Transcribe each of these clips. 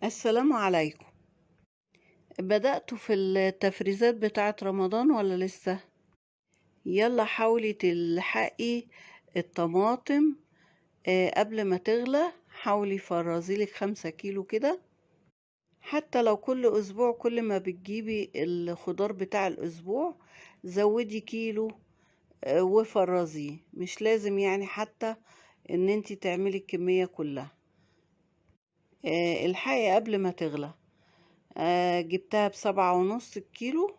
السلام عليكم. بدأتوا في التفريزات بتاعة رمضان ولا لسه؟ يلا حاولي تلحقي الطماطم قبل ما تغلى. حاولي فرزيلك 5 كيلو كده. حتى لو كل أسبوع كل ما بتجيبي الخضار بتاع الأسبوع زودي كيلو وفرزيه. مش لازم يعني حتى ان انتي تعملي الكمية كلها. الحقي قبل ما تغلى. جبتها ب7.5 الكيلو.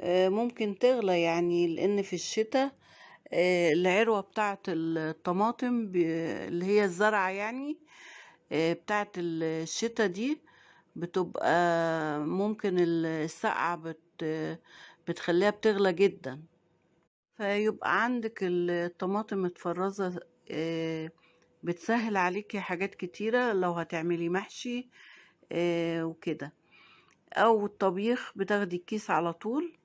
ممكن تغلى يعني لأن في الشتاء العروة بتاعة الطماطم اللي هي الزرعة يعني بتاعة الشتاء دي بتبقى ممكن السقعة بتخليها بتغلى جدا. فيبقى عندك الطماطم متفرزة بتسهل عليكي حاجات كتيرة لو هتعملي محشي وكده، او الطبيخ بتاخدي الكيس على طول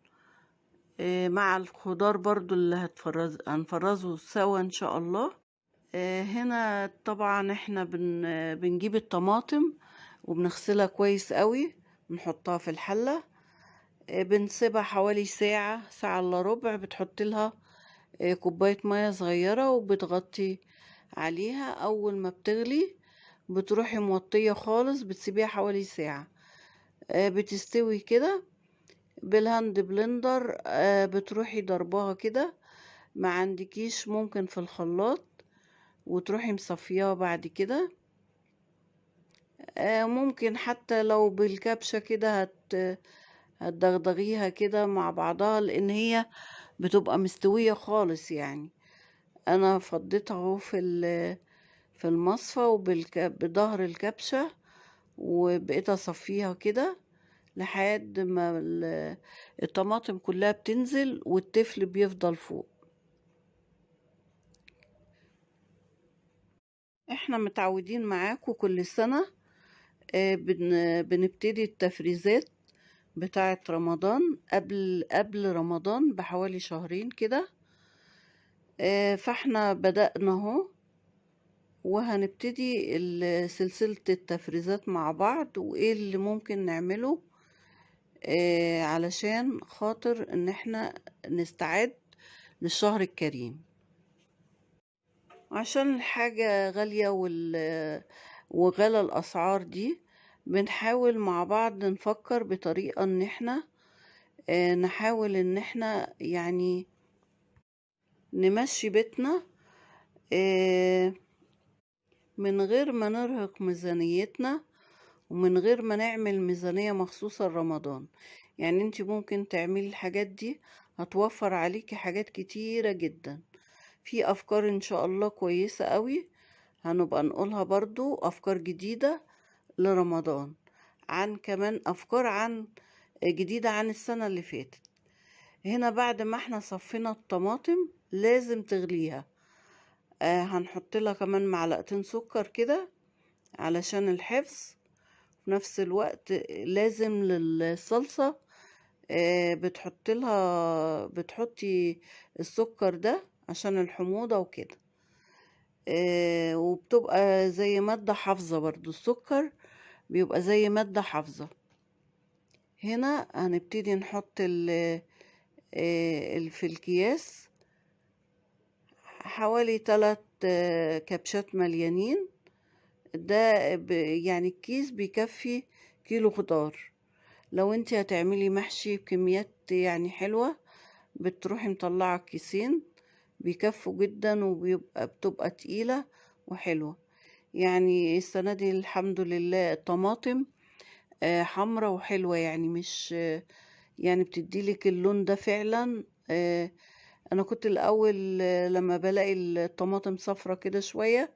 مع الخضار برضو اللي هنفرزه سوا ان شاء الله. هنا طبعا احنا بنجيب الطماطم وبنغسلها كويس قوي، بنحطها في الحلة. بنسيبها حوالي ساعة، ساعة الا ربع. بتحط لها كوباية مية صغيرة وبتغطي عليها. اول ما بتغلي بتروحي موطية خالص، بتسيبيها حوالي ساعة بتستوي كده. بالهاند بلندر بتروحي ضرباها كده. ما عندكيش ممكن في الخلاط وتروحي مصفياها بعد كده. ممكن حتى لو بالكبشة كده هتدغدغيها كده مع بعضها، لان هي بتبقى مستوية خالص يعني. انا فضيتها اهو في المصفى بظهر الكبشة، وبقيت اصفيها كده لحد ما الطماطم كلها بتنزل والتفل بيفضل فوق. احنا متعودين معاكم كل سنة بنبتدي التفريزات بتاعة رمضان قبل رمضان بحوالي شهرين كده. فاحنا بدأنا اهو، وهنبتدي سلسلة التفريزات مع بعض، وايه اللي ممكن نعمله علشان خاطر ان احنا نستعد للشهر الكريم. عشان الحاجة غالية وغلا الأسعار دي، بنحاول مع بعض نفكر بطريقة ان احنا نحاول ان احنا يعني نمشي بيتنا من غير ما نرهق ميزانيتنا، ومن غير ما نعمل ميزانية مخصوصة لرمضان. يعني انت ممكن تعملي الحاجات دي، هتوفر عليكي حاجات كتيرة جدا. في أفكار إن شاء الله كويسة قوي هنبقى نقولها برضو، أفكار جديدة لرمضان، عن كمان أفكار جديدة عن السنة اللي فاتت. هنا بعد ما احنا صفينا الطماطم لازم تغليها. هنحط لها كمان معلقتين سكر كده علشان الحفظ. في نفس الوقت لازم للصلصة بتحطي السكر ده عشان الحموضة وكده. وبتبقى زي مادة حافظة برضو، السكر بيبقى زي مادة حافظة. هنا هنبتدي نحط في الكياس حوالي 3 كبشات مليانين. ده يعني الكيس بيكفي كيلو خضار. لو انت هتعملي محشي بكميات يعني حلوة، بتروحي مطلعة كيسين بيكفوا جدا، بتبقى تقيلة وحلوة. يعني السنة دي الحمد لله الطماطم حمرة وحلوة، يعني مش يعني بتديلك اللون ده فعلا. انا كنت الاول لما بلاقي الطماطم صفرة كده شوية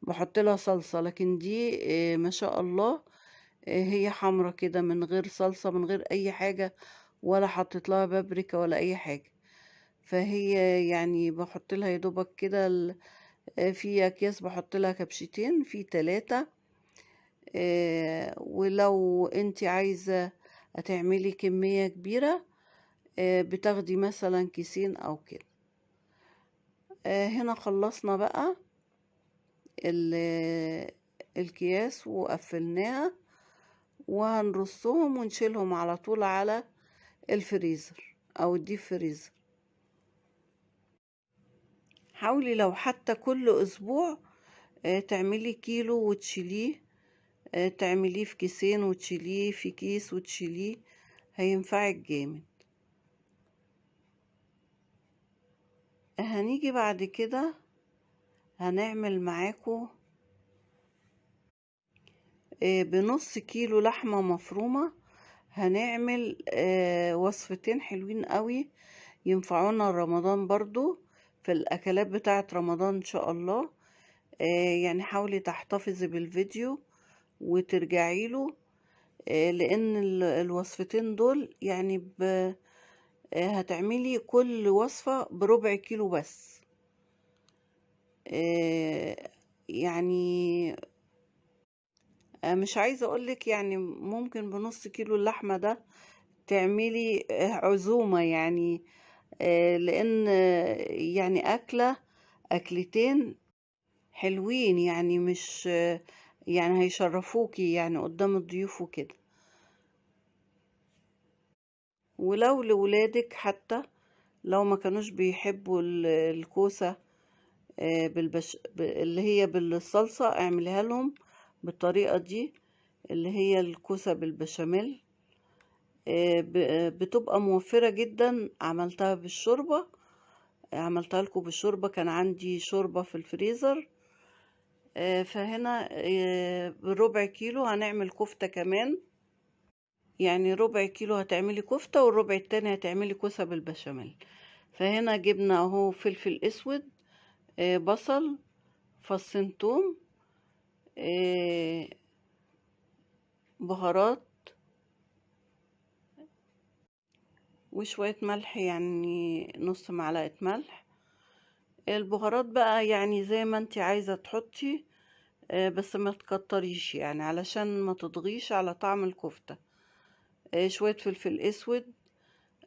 بحط لها صلصة، لكن دي ما شاء الله هي حمرة كده من غير صلصة، من غير اي حاجة، ولا حطيت لها بابريكا ولا اي حاجة. فهي يعني بحط لها يدوبك كده في اكياس بحط لها كبشتين في 3. ولو انت عايزة هتعملي كمية كبيرة بتاخدي مثلا كيسين او كده. هنا خلصنا بقى الأكياس وقفلناها، وهنرصهم ونشيلهم على طول على الفريزر أو الديب فريزر. حاولي لو حتى كل أسبوع تعملي كيلو وتشيليه، تعمليه في كيسين وتشيليه في كيس وتشيليه، هينفعك جامد. هنيجي بعد كده هنعمل معاكم بنص كيلو لحمة مفرومة. هنعمل وصفتين حلوين قوي ينفعونا رمضان برضو، في الأكلات بتاعة رمضان إن شاء الله. يعني حاولي تحتفظي بالفيديو وترجعي له، لأن الوصفتين دول يعني هتعملي كل وصفة بربع كيلو بس. يعني مش عايزة أقولك، يعني ممكن بنص كيلو اللحمة ده تعملي عزومة يعني، لأن يعني أكلتين حلوين يعني، مش يعني هيشرفوكي يعني قدام الضيوف وكده. ولو لولادك حتى لو ما كانوش بيحبوا الكوسة اللي هي بالصلصة، اعمليها لهم بالطريقة دي، اللي هي الكوسة بالبشاميل. بتبقى موفرة جدا. عملتها بالشوربة، عملتها لكم بالشوربة، كان عندي شوربة في الفريزر. فهنا بالربع كيلو هنعمل كفتة كمان، يعني ربع كيلو هتعملي كفتة والربع التاني هتعملي كوسة بالبشاميل. فهنا جبنا اهو فلفل اسود، بصل، فصين توم، بهارات وشوية ملح، يعني نص معلقة ملح. البهارات بقى يعني زي ما انت عايزة تحطي، بس ما تكتريش يعني علشان ما تضغيش على طعم الكفتة. شوية فلفل اسود.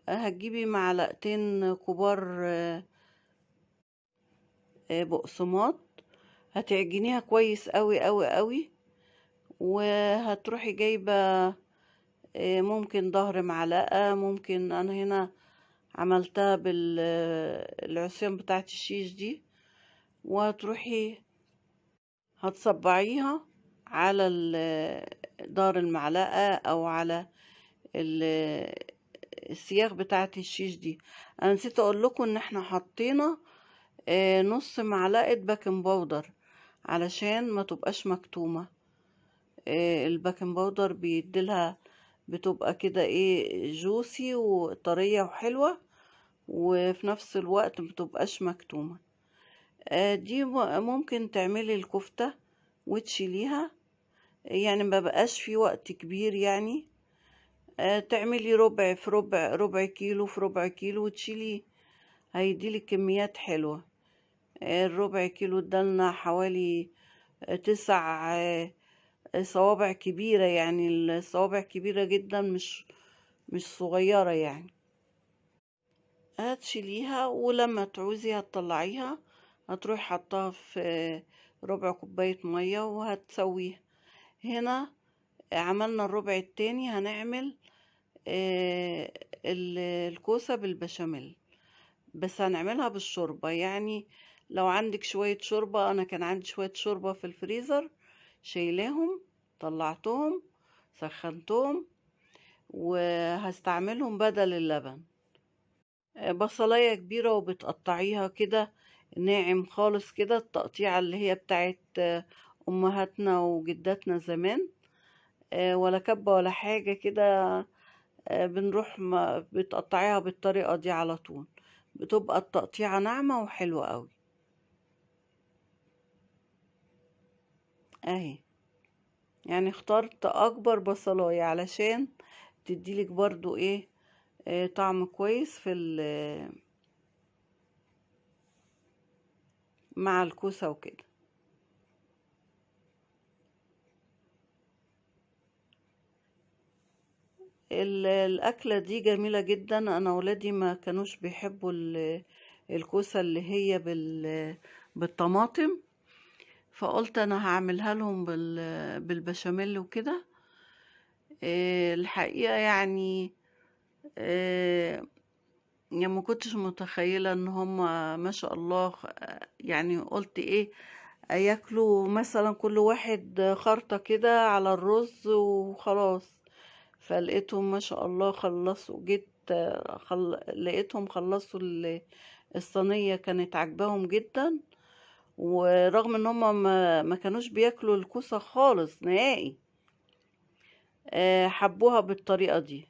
هتجيبي معلقتين كبار بقسماط، هتعجنيها كويس قوي قوي قوي. وهتروحي جايبة ممكن ظهر معلقة، ممكن انا هنا عملتها بالعصيان بتاعت الشيش دي. وهتروحي هتصبعيها على دار المعلقة او على السياخ بتاعت الشيش دي. انا نسيت اقول لكم ان احنا حطينا نص معلقة باكنج باودر علشان ما تبقاش مكتومة. الباكنج باودر بيديلها، بتبقى كده ايه جوسي وطرية وحلوة، وفي نفس الوقت بتبقاش مكتومة. دي ممكن تعملي الكفتة وتشيليها، يعني ما بقاش في وقت كبير يعني. تعملي ربع في ربع، ربع كيلو في ربع كيلو وتشيليه، هيديلك كميات حلوة. الربع كيلو ادالنا حوالي 9 صوابع كبيرة، يعني الصوابع كبيرة جدا، مش صغيرة يعني. هتشيليها ولما تعوزي هتطلعيها، هتروحي حطها في ربع كوباية مية وهتسويها. هنا عملنا الربع التاني، هنعمل الكوسة بالبشاميل، بس هنعملها بالشوربة. يعني لو عندك شوية شوربة، أنا كان عندي شوية شوربة في الفريزر شايلاهم، طلعتهم سخنتهم وهستعملهم بدل اللبن. بصلاية كبيرة وبتقطعيها كده ناعم خالص كده، التقطيعة اللي هي بتاعت أمهاتنا وجداتنا زمان، ولا كبة ولا حاجة كده. بنروح بتقطعيها بالطريقة دي على طول، بتبقى التقطيعة ناعمة وحلوة قوي اهي. يعني اخترت اكبر بصلاية علشان تديلك برضو ايه طعم كويس في مع الكوسة وكده. الأكلة دي جميلة جدا. أنا ولادي ما كانوش بيحبوا الكوسة اللي هي بالطماطم، فقلت انا هعملها لهم بالبشاميل وكده. الحقيقة يعني يعني ما كنتش متخيلة ان هم ما شاء الله يعني قلت ايه، ياكلوا مثلا كل واحد خرطة كده على الرز وخلاص. فلقيتهم ما شاء الله خلصوا، جيت لقيتهم خلصوا الصينية، كانت عجباهم جدا. ورغم ان هم ما كانوش بياكلوا الكوسة خالص نهائي، حبوها بالطريقة دي.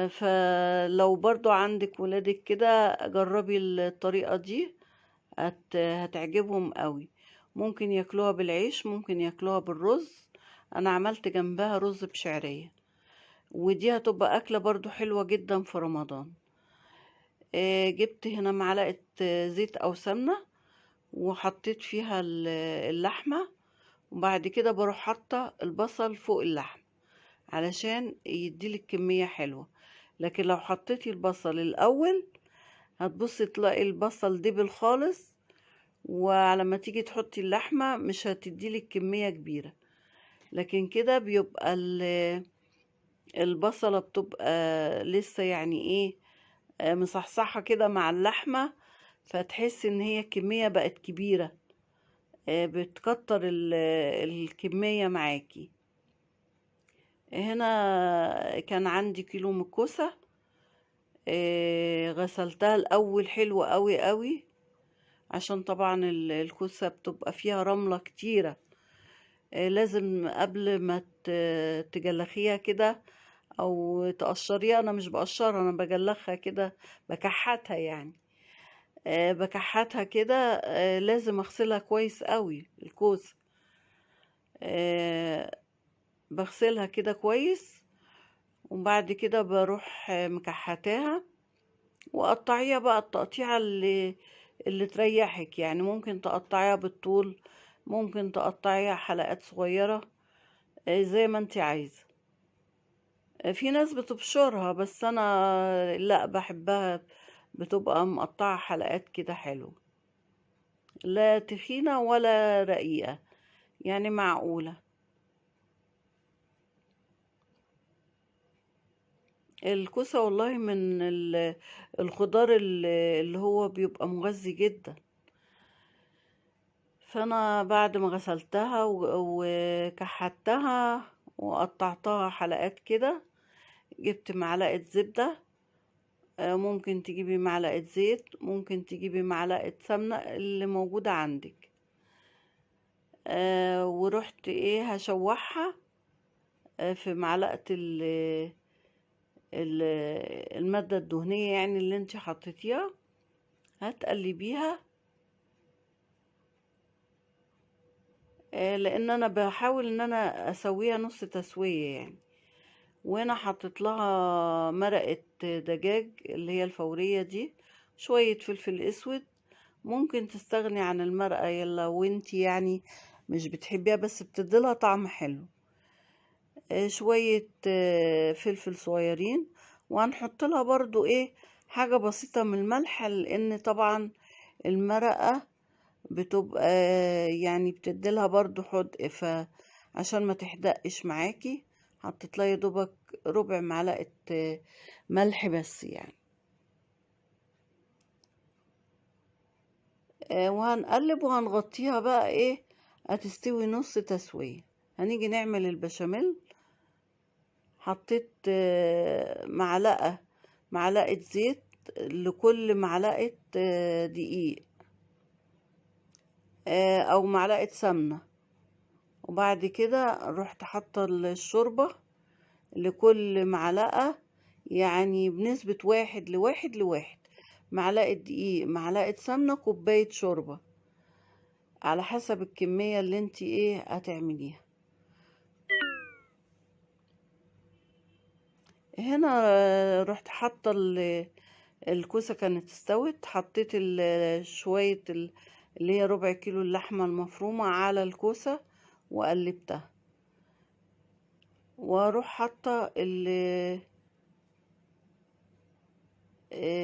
فلو برضو عندك ولادك كده جربي الطريقة دي، هتعجبهم قوي. ممكن ياكلوها بالعيش، ممكن ياكلوها بالرز. انا عملت جنبها رز بشعرية، ودي هتبقى أكلة برضو حلوة جدا في رمضان. جبت هنا معلقة زيت أو سمنة، وحطيت فيها اللحمة. وبعد كده بروح حاطة البصل فوق اللحم علشان يديلك كمية حلوة. لكن لو حطيتي البصل الأول هتبصي تلاقي البصل دبل خالص، وعلى ما تيجي تحطي اللحمة مش هتديلك كمية كبيرة. لكن كده بيبقى البصلة بتبقى لسه يعني ايه، مصحصحة كده مع اللحمة، فتحس ان هي الكمية بقت كبيرة، بتكتر الكمية معاكي. هنا كان عندي كيلو من الكوسة، غسلتها الأول حلو قوي قوي، عشان طبعا الكوسة بتبقى فيها رملة كتيرة. لازم قبل ما تجلخيها كده او تقشريها، انا مش بقشرها، انا بجلخها كده، بكحتها يعني. بكحتها كده. لازم اغسلها كويس قوي الكوسة. بغسلها كده كويس، وبعد كده بروح مكحتاها، وقطعيها بقى التقطيعة اللي تريحك. يعني ممكن تقطعيها بالطول، ممكن تقطعيها حلقات صغيرة، زي ما انت عايزة. في ناس بتبشرها، بس انا لا، بحبها بتبقى مقطعة حلقات كده حلو، لا تخينة ولا رقيقة، يعني معقولة. الكوسة والله من الخضار اللي هو بيبقى مغذي جدا. فانا بعد ما غسلتها وكحتها وقطعتها حلقات كده، جبت معلقة زبدة، ممكن تجيبي معلقة زيت، ممكن تجيبي معلقة سمنة اللي موجودة عندك. ورحت ايه هشوحها في معلقة المادة الدهنية يعني اللي انت حطيتيها، هتقلبيها. لان انا بحاول ان انا اسويها نص تسوية يعني. وانا حطيت لها مرقة دجاج اللي هي الفورية دي، شوية فلفل اسود. ممكن تستغني عن المرقة يلا وانتي يعني مش بتحبيها، بس بتديلها طعم حلو. شوية فلفل صغيرين. وهنحط لها برضو ايه، حاجة بسيطة من الملح، لان طبعا المرقة بتبقى يعني بتديلها برضو حدق، فعشان ما تحدقش معاكي حطيت لها يا دوبك ربع معلقة ملح بس يعني. وهنقلب وهنغطيها بقى ايه، هتستوي نص تسوية. هنيجي نعمل البشاميل. حطيت معلقة زيت لكل معلقة دقيق، او معلقة سمنة. وبعد كده رحت حاطة الشوربة لكل معلقة، يعني بنسبة 1:1:1، معلقة دقيق، معلقة سمنة، كوباية شوربة، على حسب الكمية اللي انتي ايه هتعمليها. هنا رحت حاطة الكوسة كانت استوت، حطيت شوية اللي هي ربع كيلو اللحمة المفرومة على الكوسة وقلبتها. واروح حاطة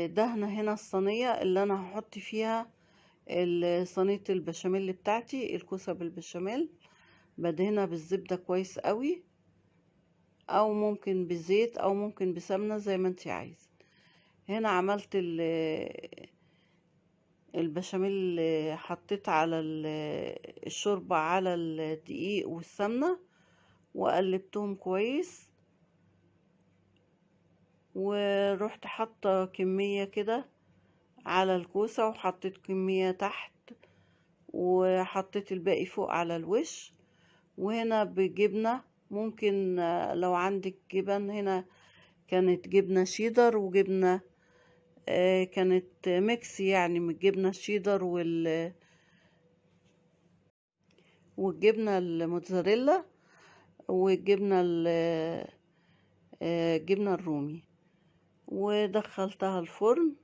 دهنة هنا الصينية اللي انا هحط فيها صينية البشاميل بتاعتي، الكوسة بالبشاميل بدهنها بالزبدة كويس قوي، او ممكن بزيت او ممكن بسمنة زي ما انت عايز. هنا عملت البشاميل، حطيت على الشوربة على الدقيق والسمنة وقلبتهم كويس، ورحت حاطة كمية كده على الكوسة وحطيت كمية تحت وحطيت الباقي فوق على الوش. وهنا بجبنة، ممكن لو عندك جبن، هنا كانت جبنة شيدر وجبنة كانت ميكس يعني من الجبنة الشيدر والجبنة الموتزاريلا والجبنة الجبنة الرومي، ودخلتها الفرن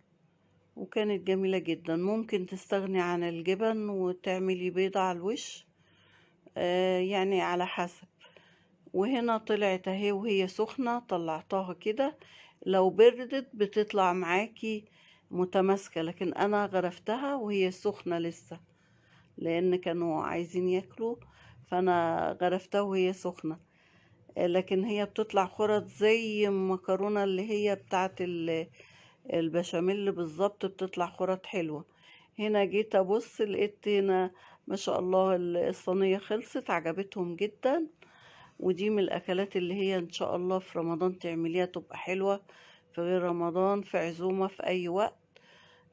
وكانت جميلة جدا. ممكن تستغني عن الجبن وتعملي بيضة على الوش، يعني على حسب. وهنا طلعت اهي وهي سخنة، طلعتها كده. لو بردت بتطلع معاكي متماسكة، لكن انا غرفتها وهي سخنة لسه لان كانوا عايزين ياكلوا، فانا غرفتها وهي سخنة. لكن هي بتطلع خرط زي المكرونة اللي هي بتاعت البشاميل بالظبط، بتطلع خرط حلوة. هنا جيت ابص لقيت هنا ما شاء الله الصينية خلصت، عجبتهم جدا. ودي من الاكلات اللي هي ان شاء الله في رمضان تعمليها تبقى حلوة، في غير رمضان، في عزومة، في اي وقت.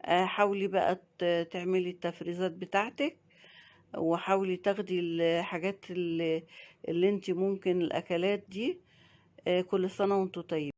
حاولي بقى تعملي التفريزات بتاعتك، وحاولي تاخدي الحاجات اللي انت ممكن الاكلات دي. كل سنة وانتم طيبين.